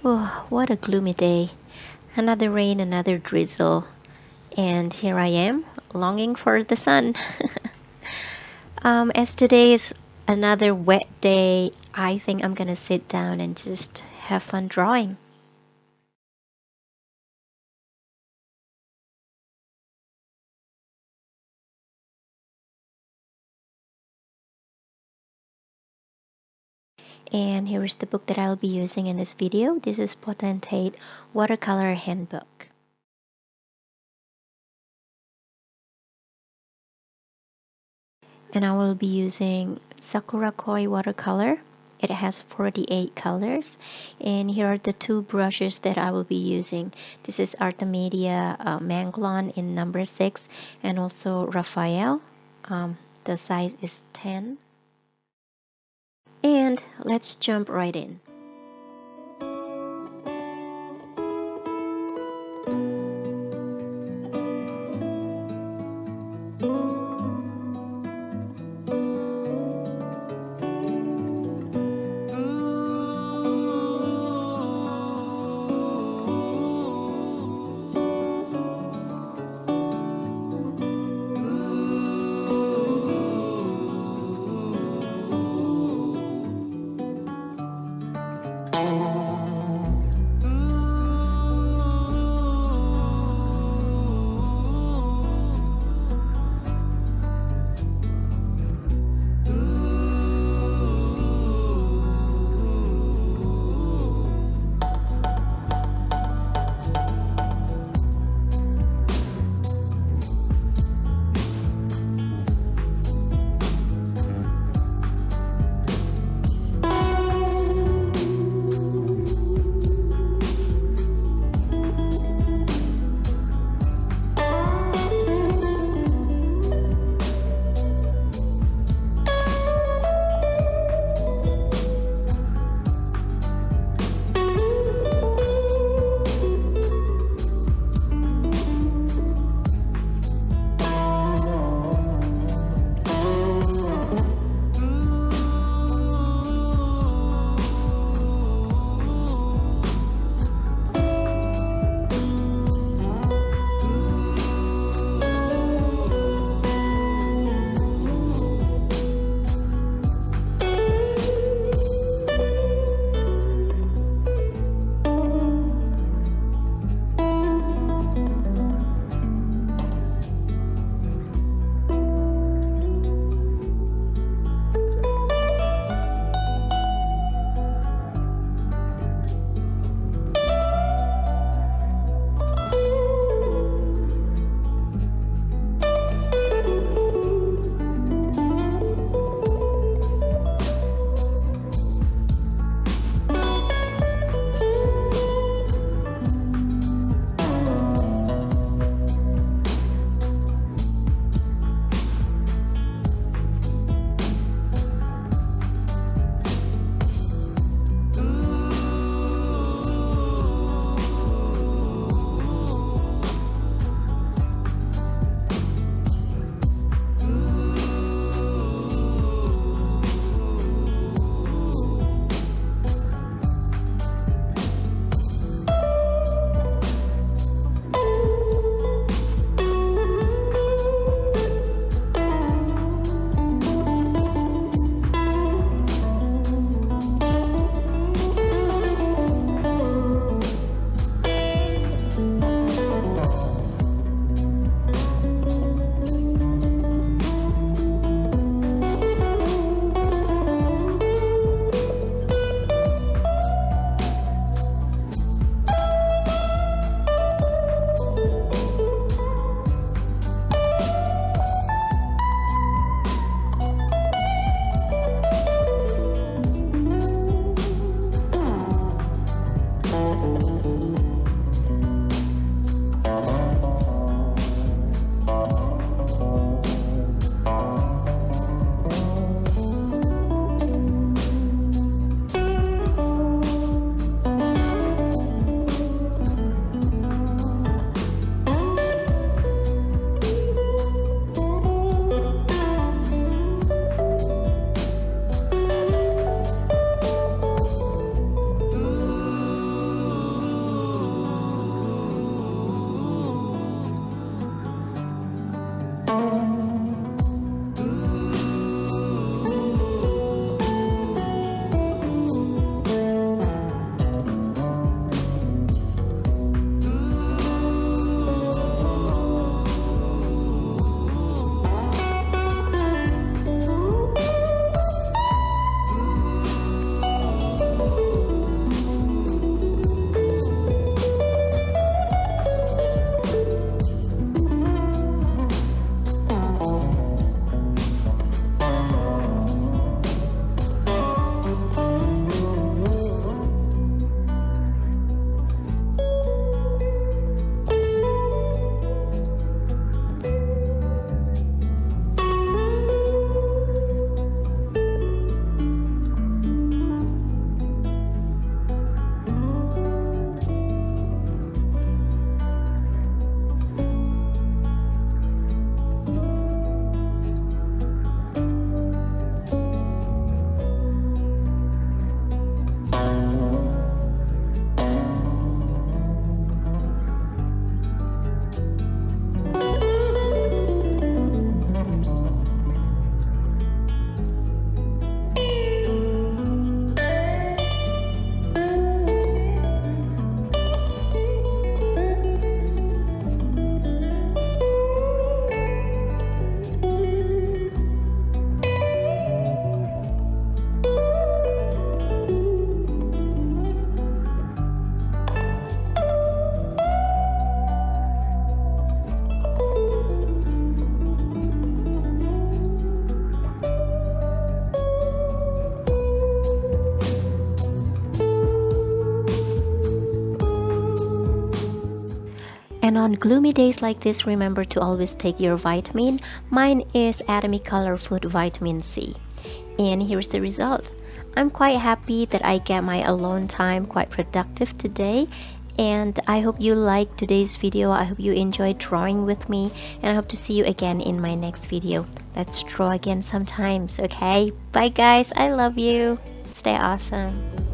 Oh, what a gloomy day. Another rain, another drizzle. And here I am, longing for the sun. As today is another wet day, I think I'm gonna sit down and just have fun drawing. And here is the book that I'll be using in this video. This is Potentate Watercolor Handbook. And I will be using Sakura Koi watercolor. It has 48 colors, and here are the two brushes that I will be using. This is Artemisia Manglon in number 6, and also Raphael. The size is 10. And let's jump right in. And on gloomy days like this, remember to always take your vitamin. Mine is Atomic Color Food Vitamin C. And here's the result. I'm quite happy that I get my alone time quite productive today. And I hope you liked today's video. I hope you enjoyed drawing with me, and I hope to see you again in my next video. Let's draw again sometimes, okay? Bye guys, I love you. Stay awesome.